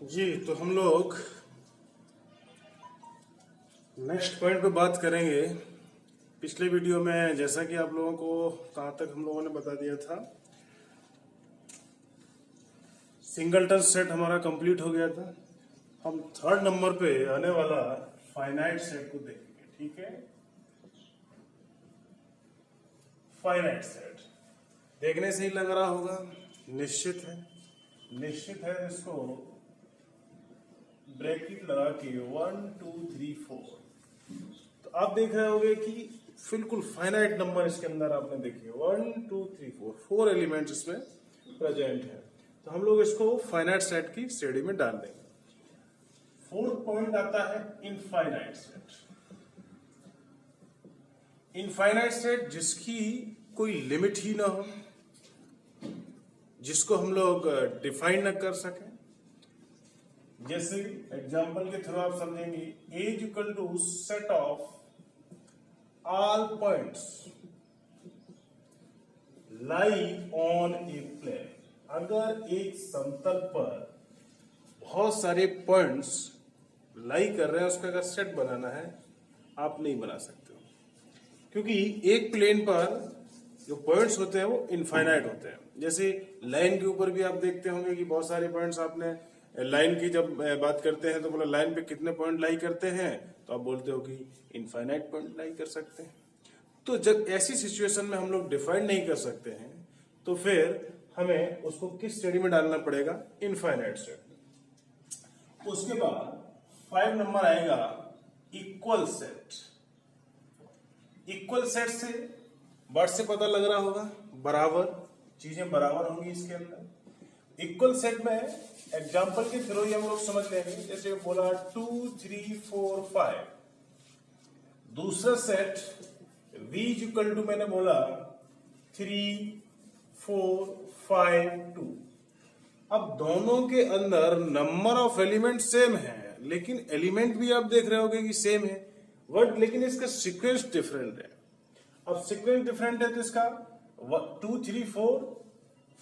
जी, तो हम लोग नेक्स्ट पॉइंट पे बात करेंगे। पिछले वीडियो में जैसा कि आप लोगों को कहाँ तक हम लोगों ने बता दिया था, सिंगलटन सेट हमारा कंप्लीट हो गया था। हम थर्ड नंबर पे आने वाला फाइनाइट सेट को देखेंगे। ठीक है, फाइनाइट सेट देखने से ही लग रहा होगा निश्चित है इसको ब्रैकेट लगा के 1 2 3 4। तो आप देख रहे होंगे कि बिल्कुल फाइनाइट नंबर इसके अंदर आपने देखे 1 2 3 4 4 एलिमेंट्स इसमें प्रेजेंट है। तो हम लोग इसको फाइनाइट सेट की श्रेणी में डाल देंगे। फोर्थ पॉइंट आता है इनफाइनाइट सेट। इनफाइनाइट सेट जिसकी कोई लिमिट ही ना हो, जिसको हम लोग डिफाइन न कर सकें। जैसे एग्जांपल के थ्रू आप समझेंगे, A equal to set of all points lie on a plane. अगर एक समतल पर बहुत सारे पॉइंट्स लाई कर रहे हैं, उसका अगर सेट बनाना है आप नहीं बना सकते हो, क्योंकि एक प्लेन पर जो पॉइंट्स होते हैं वो इनफाइनाइट होते हैं। जैसे लाइन के ऊपर भी आप देखते होंगे कि बहुत सारे पॉइंट्स, आपने लाइन की जब बात करते हैं तो बोला लाइन पे कितने पॉइंट लाई करते हैं, तो आप बोलते हो कि इनफाइनाइट पॉइंट लाई कर सकते हैं। तो जब ऐसी सिचुएशन में हम लोग डिफाइन नहीं कर सकते हैं, तो फिर हमें उसको किस श्रेणी में डालना पड़ेगा? Infinite set. उसके बाद 5 नंबर आएगा इक्वल सेट। इक्वल सेट से वर्ड से पता लग रहा होगा बराबर, चीजें बराबर होंगी इसके अंदर। इक्वल सेट में एग्जांपल के थ्रू हम लोग समझ लेंगे। जैसे बोला 2 3 4 5। दूसरा सेट V इक्वल टू मैंने बोला 3 4 5 2। अब दोनों के अंदर नंबर ऑफ एलिमेंट सेम है, लेकिन एलिमेंट भी आप देख रहे होगे कि सेम है वर्ड, लेकिन इसका सीक्वेंस डिफरेंट है। अब सीक्वेंस डिफरेंट है तो इसका 2 3 4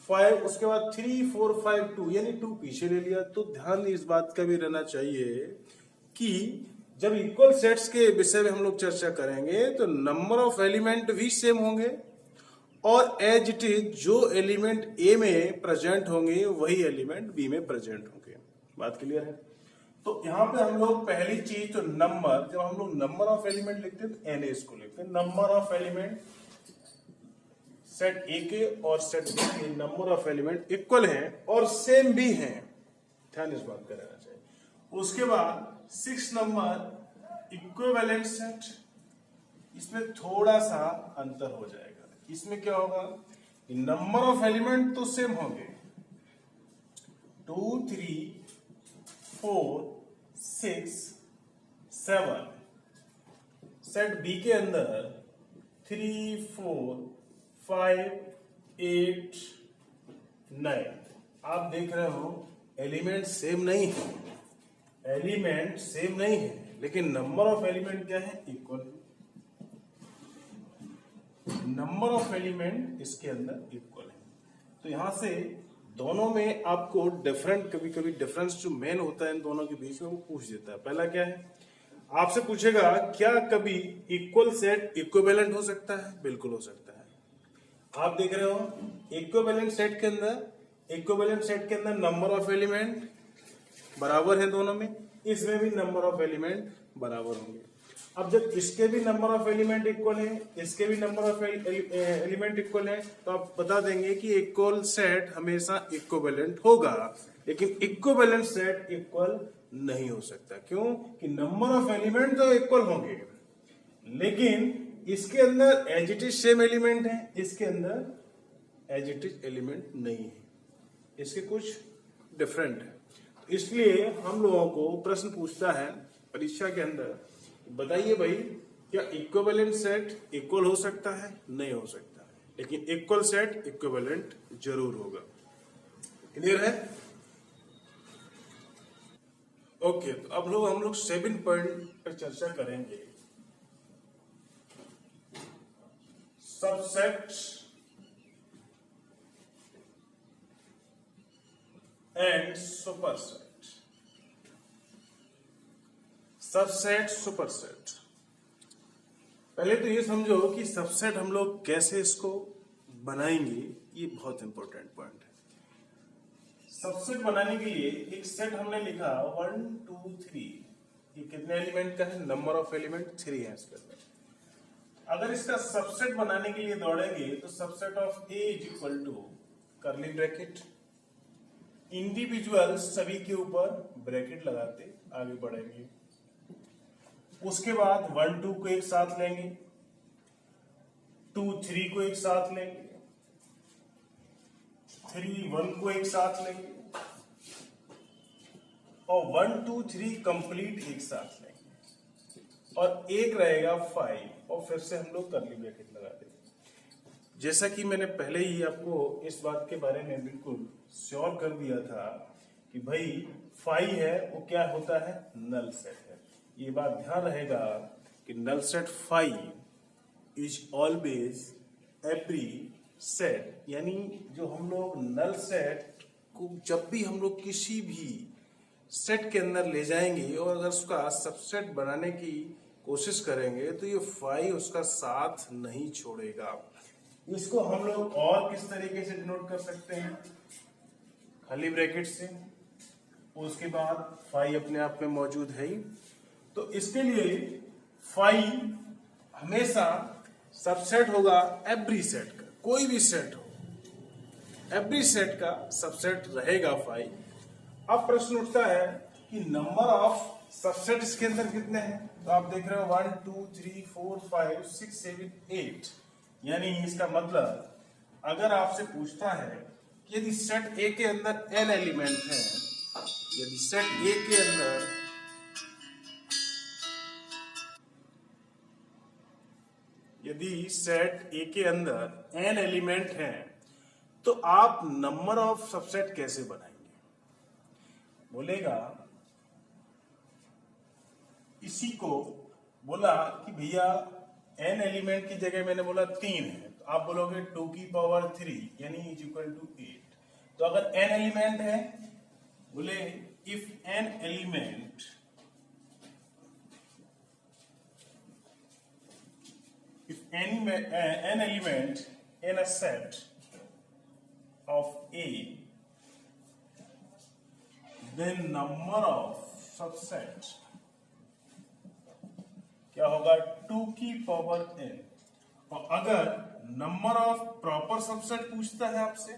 5, उसके बाद 3 4 5 2, यानी 2 पीछे ले लिया। तो ध्यान इस बात का भी रहना चाहिए कि जब इक्वल सेट्स के विषय में हम लोग चर्चा करेंगे तो नंबर ऑफ एलिमेंट भी सेम होंगे, और एज इट इज जो एलिमेंट ए में प्रेजेंट होंगे वही एलिमेंट बी में प्रेजेंट होंगे। बात क्लियर है? तो यहां पे हम लोग पहली चीज तो नंबर, जब हम लोग नंबर ऑफ एलिमेंट लिखते हैं तो एन इसको लिखते हैं। नंबर ऑफ एलिमेंट सेट ए के और सेट बी के नंबर ऑफ एलिमेंट इक्वल हैं और सेम भी हैं। ध्यान इस बात का रहना चाहिए। उसके बाद 6 नंबर इक्विवेलेंट सेट। इसमें थोड़ा सा अंतर हो जाएगा। इसमें क्या होगा? नंबर ऑफ एलिमेंट तो सेम होंगे, 2 3 4 6 7। सेट बी के अंदर 3 4 5 8 9। आप देख रहे हो एलिमेंट सेम नहीं है, एलिमेंट सेम नहीं है, लेकिन नंबर ऑफ एलिमेंट क्या है? इक्वल। नंबर ऑफ एलिमेंट इसके अंदर इक्वल है। तो यहां से दोनों में आपको डिफरेंट, कभी कभी डिफरेंस जो मेन होता है इन दोनों के बीच में, वो पूछ देता है। पहला क्या है? आपसे पूछेगा क्या कभी इक्वल सेट इक्विवेलेंट हो सकता है? बिल्कुल हो सकता है। आप देख रहे हो इक्विवेलेंट सेट के अंदर नंबर ऑफ एलिमेंट बराबर है दोनों में, इसमें भी नंबर ऑफ एलिमेंट बराबर होंगे। अब जब इसके भी नंबर ऑफ एलिमेंट इक्वल है, इसके भी नंबर ऑफ एलिमेंट इक्वल है, तो आप बता देंगे कि इक्वल सेट हमेशा इक्विवेलेंट होगा। लेकिन इक्विवेलेंट सेट इक्वल नहीं हो सकता। क्यों? कि नंबर ऑफ एलिमेंट तो इक्वल होंगे, लेकिन इसके अंदर as it is same element है, इसके अंदर एज इट इज एलिमेंट नहीं है, इसके कुछ डिफरेंट है। इसलिए हम लोगों को प्रश्न पूछता है परीक्षा के अंदर, बताइए भाई क्या इक्विवेलेंट सेट इक्वल हो सकता है? नहीं हो सकता, लेकिन इक्वल सेट इक्विवेलेंट जरूर होगा। क्लियर है? ओके, तो अब हम लोग 7 पॉइंट पर चर्चा करेंगे। Subset and superset. Subset superset. पहले तो ये समझो कि सबसेट हम लोग कैसे इसको बनाएंगे, ये बहुत इंपॉर्टेंट पॉइंट है। सबसेट बनाने के लिए एक सेट हमने लिखा 1 2 3। ये कितने एलिमेंट का है? नंबर ऑफ एलिमेंट 3 है इसके अंदर। अगर इसका सबसेट बनाने के लिए दौड़ेंगे तो subset of A is equal to curly bracket, individual सभी के ऊपर ब्रैकेट लगाते आगे बढ़ेंगे। उसके बाद 1 2 को एक साथ लेंगे, 2 3 को एक साथ लेंगे, 3 1 को एक साथ लेंगे और 1 2 3 कंप्लीट एक साथ लेंगे और एक रहेगा 5 और फिर से हम लोग कर्ली ब्रैकेट लगा देंगे। जैसा कि मैंने पहले ही आपको इस बात के बारे में बिल्कुल श्योर कर दिया था कि भाई 5 है वो क्या होता है? नल सेट है। ये बात ध्यान रहेगा कि null set 5 is always every set, यानी जो हम लोग नल सेट को जब भी हम लोग किसी भी सेट के अंदर ले जाएंगे और अगर उसका सबसेट बनाने की कोशिश करेंगे तो ये 5 उसका साथ नहीं छोड़ेगा। इसको हम लोग और किस तरीके से डिनोट कर सकते हैं? खाली ब्रैकेट से, उसके बाद 5 अपने आप में मौजूद है ही। तो इसके लिए 5 हमेशा सबसेट होगा एवरी सेट का, कोई भी सेट हो, एवरी सेट का सबसेट रहेगा 5। अब प्रश्न उठता है कि नंबर ऑफ सबसेट इसके अंदर कितने हैं? तो आप देख रहे हो 1 2 3 4 5 6 7 8, यानी इसका मतलब अगर आपसे पूछता है कि यदि सेट ए के अंदर n एलिमेंट हैं, यदि सेट ए के अंदर n एलिमेंट हैं तो आप नंबर ऑफ सबसेट कैसे बनाएंगे? बोलेगा, इसी को बोला कि भैया n एलिमेंट की जगह मैंने बोला 3 है, तो आप बोलोगे 2 की पावर 3 यानी इज इक्वल टू 8। तो अगर n एलिमेंट है, बोले if n element in a set of A, then number of subset क्या होगा? 2 की पावर n। और अगर नंबर ऑफ प्रॉपर सबसेट पूछता है आपसे,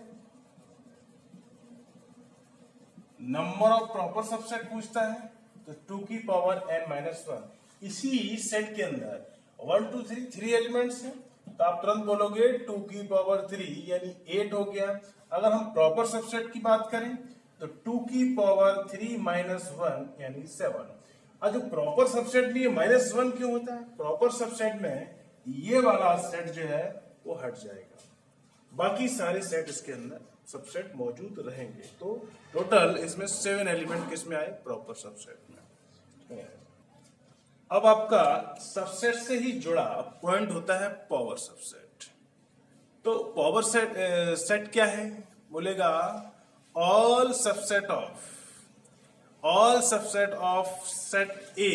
नंबर ऑफ प्रॉपर सबसेट पूछता है तो 2 की पावर n माइनस 1। इसी सेट के अंदर 1 2 3 एलिमेंट्स हैं तो आप तुरंत बोलोगे 2 की पावर 3 यानी 8 हो गया। अगर हम प्रॉपर सबसेट की बात करें तो 2 की पावर 3 माइनस 1 यानी 7। और जो प्रॉपर सबसेट में -1 क्यों होता है? प्रॉपर सबसेट में ये वाला सेट जो है वो हट जाएगा, बाकी सारे सेट इसके अंदर सबसेट मौजूद रहेंगे। तो टोटल इसमें 7 एलिमेंट किसमें आए? प्रॉपर सबसेट में। अब आपका सबसेट से ही जुड़ा पॉइंट होता है पावर सबसेट। तो पावर सेट क्या है? बोलेगा all subset of set A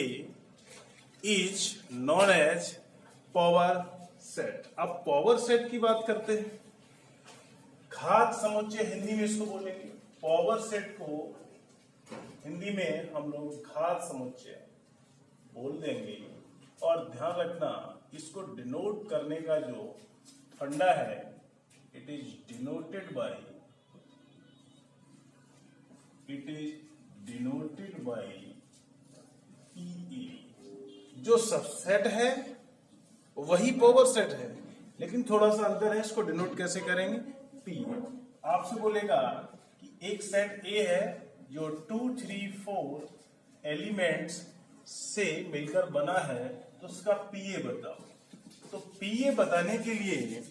is known as power set. अब पावर सेट की बात करते हैं, घात समुच्चय हिंदी में इसको बोलेंगे। पावर सेट को हिंदी में हम लोग घात समुच्चय बोल देंगे। और ध्यान रखना, इसको डिनोट करने का जो फंडा है, it is denoted by PE। जो सबसेट है वही पावर सेट है, लेकिन थोड़ा सा अंतर है। इसको डिनोट कैसे करेंगे? P। आपसे बोलेगा कि एक सेट A है जो 2 3 4 एलिमेंट्स से मिलकर बना है, तो उसका PA बताओ। तो PA बताने के लिए,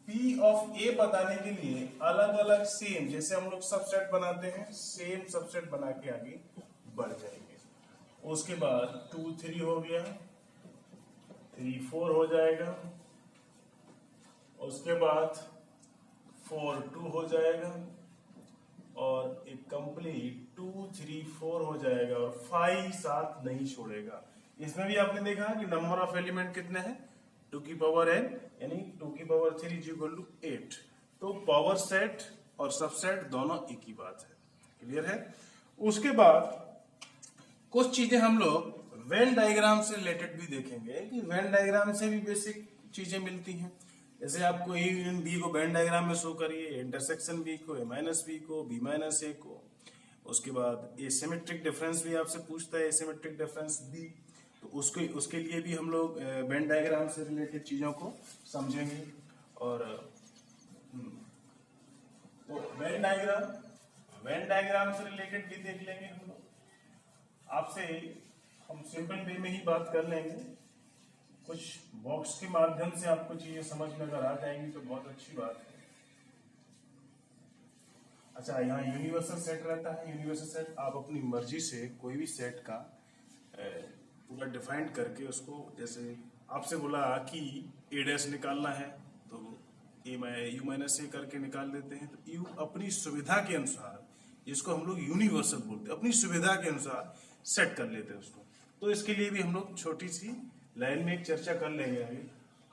P ऑफ A बताने के लिए अलग अलग सेम, जैसे हम लोग सबसेट बनाते हैं, सेम सबसेट बना के आगे बढ़ जाएंगे। उसके बाद 2 3 हो गया, 3 4 हो जाएगा, उसके बाद 4 2 हो जाएगा, और एक कंप्लीट 2 3 4 हो जाएगा और 5 साथ नहीं छोड़ेगा। इसमें भी आपने देखा कि नंबर ऑफ एलिमेंट कितने हैं 2 की पावर n यानी 2 की पावर 3 इज इक्वल टू 8। तो पावर सेट और सबसेट दोनों एक ही बात है। क्लियर है। उसके बाद कुछ चीजें हम लोग वेन डायग्राम से रिलेटेड भी देखेंगे कि वेन डायग्राम से भी बेसिक चीजें मिलती हैं। जैसे आपको ए यूनियन बी को वेन डायग्राम में शो करिए, इंटरसेक्शन बी को, ए माइनस बी को, बी माइनस ए को। उसके बाद एसिमेट्रिक डिफरेंस भी आपसे पूछता है, एसिमेट्रिक डिफरेंस बी, तो उसके लिए भी हम लोग वेन डायग्राम से रिलेटेड चीजों को समझेंगे। और तो वेन डायग्राम से रिलेटेड भी देख लेंगे हम लोग। आपसे हम सिंपल वे में ही बात कर लेंगे, कुछ बॉक्स के माध्यम से आपको चीजें समझ में अगर आ जाएंगी तो बहुत अच्छी बात है। अच्छा, यहाँ यूनिवर्सल सेट रहता है। यूनिवर्सल सेट आप अपनी मर्जी से कोई भी सेट का पूरा डिफाइन करके उसको, जैसे आपसे बोला कि ए डैश निकालना है तो यू माइनस ए करके निकाल देते हैं। तो यू अपनी सुविधा के अनुसार, जिसको हम लोग यूनिवर्सल बोलते हैं, अपनी सुविधा के अनुसार सेट कर लेते हैं उसको। तो इसके लिए भी हम लोग छोटी सी लाइन में एक चर्चा कर लेंगे अभी।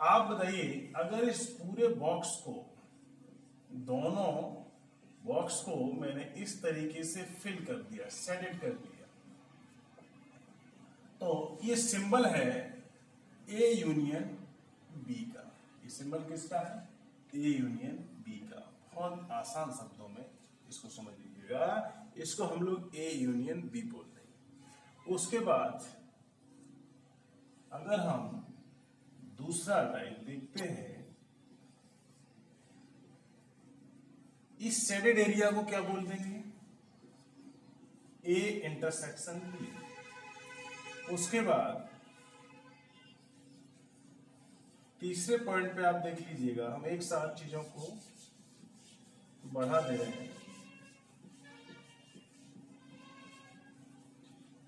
आप बताइए, अगर इस पूरे बॉक्स को, दोनों बॉक्स को मैंने इस तरीके से फिल कर दिया, सेटेड कर दिया, तो ये सिंबल है ए यूनियन बी का। ये सिंबल किसका है? ए यूनियन बी का। बहुत आसान शब्दों में इसको समझ लीजिएगा, इसको हम लोग ए यूनियन बी बोलते हैं। उसके बाद अगर हम दूसरा टाइप देखते हैं, इस शेडेड एरिया को क्या बोल देंगे? A intersection B. उसके बाद तीसरे पॉइंट पे आप देख लीजिएगा, हम एक साथ चीजों को बढ़ा दे रहे हैं।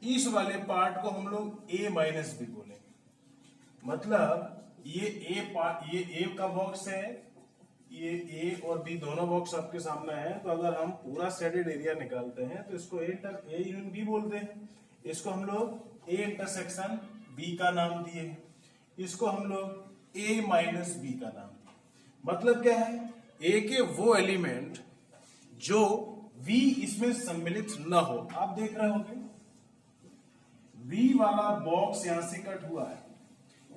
इस वाले पार्ट को हम लोग ए माइनस बी बोलेंगे। मतलब ये ए का बॉक्स है, ये ए और बी दोनों बॉक्स आपके सामने है। तो अगर हम पूरा शेडेड एरिया निकालते हैं तो इसको ए यूनियन बी बोलते हैं। इसको हम लोग ए इंटरसेक्शन बी का नाम दिए, इसको हम लोग ए माइनस बी का नाम दिए। मतलब क्या है? ए के वो एलिमेंट जो बी इसमें सम्मिलित न हो। आप देख रहे होंगे बी वाला बॉक्स यहां से कट हुआ है,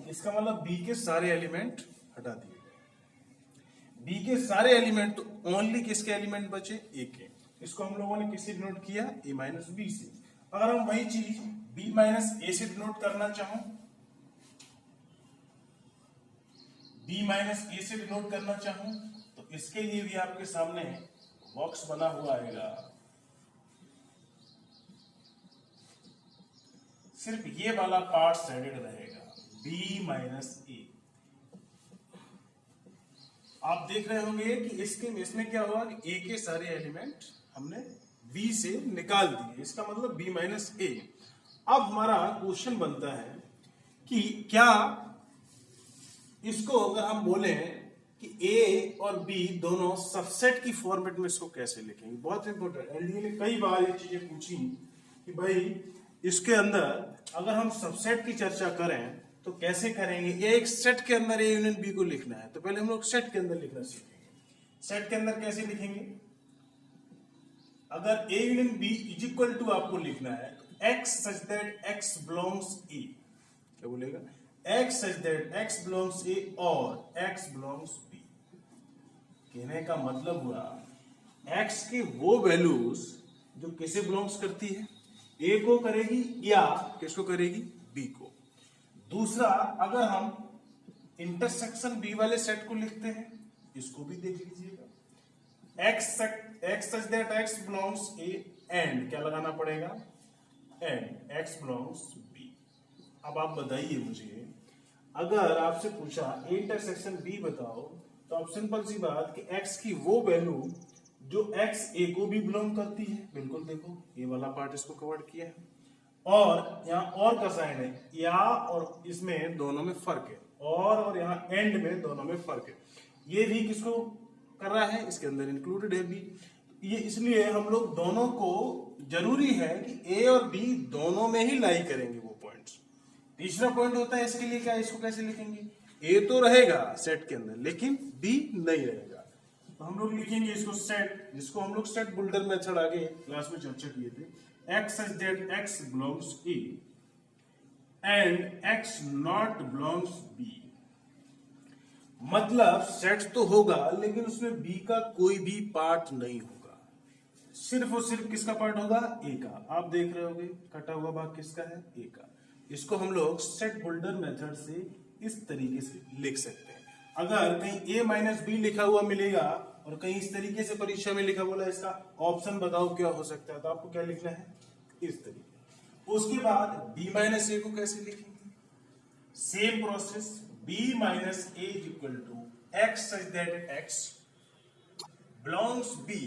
इसका मतलब बी के सारे एलिमेंट हटा दिए गए। बी के सारे एलिमेंट तो ओनली किसके एलिमेंट बचे? ए के। इसको हम लोगों ने किससे डिनोट किया? ए माइनस बी से। अगर हम वही चीज बी माइनस ए से डिनोट करना चाहूं, बी माइनस ए से डिनोट करना चाहूं, तो इसके लिए भी आपके सामने बॉक्स बना हुआ आएगा। सिर्फ ये वाला पार्ट शेडेड रहेगा, बी माइनस ए। आप देख रहे होंगे कि इसमें क्या हुआ कि ए के सारे एलिमेंट हमने बी से निकाल दिए, इसका मतलब बी माइनस ए। अब हमारा क्वेश्चन बनता है कि क्या इसको अगर हम बोले कि ए और बी दोनों सबसेट की फॉर्मेट में इसको कैसे लिखेंगे? बहुत इंपॉर्टेंट। एलडीए ने कई बार ये चीजें पूछी कि भाई इसके अंदर अगर हम सबसेट की चर्चा करें तो कैसे करेंगे? ये एक सेट के अंदर ए यूनियन बी को लिखना है, तो पहले हम लोग सेट के अंदर लिखना सीखेंगे। सेट के अंदर कैसे लिखेंगे? अगर A union B is equal to आपको लिखना है तो X such that x belongs A. क्या बोलेगा? X such that x belongs A और एक्स बिलोंग्स बी। कहने का मतलब हुआ एक्स की वो वैल्यूज जो किसे बिलोंग्स करती है? ए को करेगी या किसको करेगी? बी को। दूसरा, अगर हम इंटरसेक्शन बी वाले सेट को लिखते हैं, इसको भी देख लीजिएगा। X such that x belongs A and क्या लगाना पड़ेगा? And x belongs B. अब आप बताइए मुझे, अगर आपसे पूछा ए इंटरसेक्शन बी बताओ, तो आप सिंपल सी बात कि एक्स की वो वैल्यू जो एक्स ए को भी बिलोंग करती है। बिल्कुल देखो, ये वाला पार्ट इसको कवर किया है, और यहाँ और का साइन है, या और इसमें दोनों में फर्क है, और यहाँ एंड में दोनों में फर्क है। ये भी किसको कर रहा है? इसके अंदर इंक्लूडेड है बी। ये इसलिए हम लोग दोनों को जरूरी है कि ए और बी दोनों में ही लाई करेंगे वो पॉइंट्स। तीसरा पॉइंट होता है इसके लिए क्या, इसको कैसे लिखेंगे, ए तो रहेगा सेट के अंदर लेकिन बी नहीं रहेगा, तो हम लोग लिखेंगे इसको सेट, जिसको हम लोग सेट बुल्डर मेथड आगे क्लास में चर्चा किए थे, x such that x belongs A and x not belongs B. मतलब सेट तो होगा लेकिन उसमें बी का कोई भी पार्ट नहीं होगा, सिर्फ और सिर्फ किसका पार्ट होगा, ए का। आप देख रहे होगे कटा हुआ भाग किसका है, ए का। इसको हम लोग सेट बुल्डर मेथड से इस तरीके से लिख सकते हैं। अगर कहीं a माइनस बी लिखा हुआ मिलेगा और कहीं इस तरीके से परीक्षा में लिखा बोला इसका ऑप्शन बताओ क्या हो सकता है, तो आपको क्या लिखना है, इस तरीके। उसके बाद b माइनस ए को कैसे लिखेंगे, same process, b minus A is equal to x such that x belongs b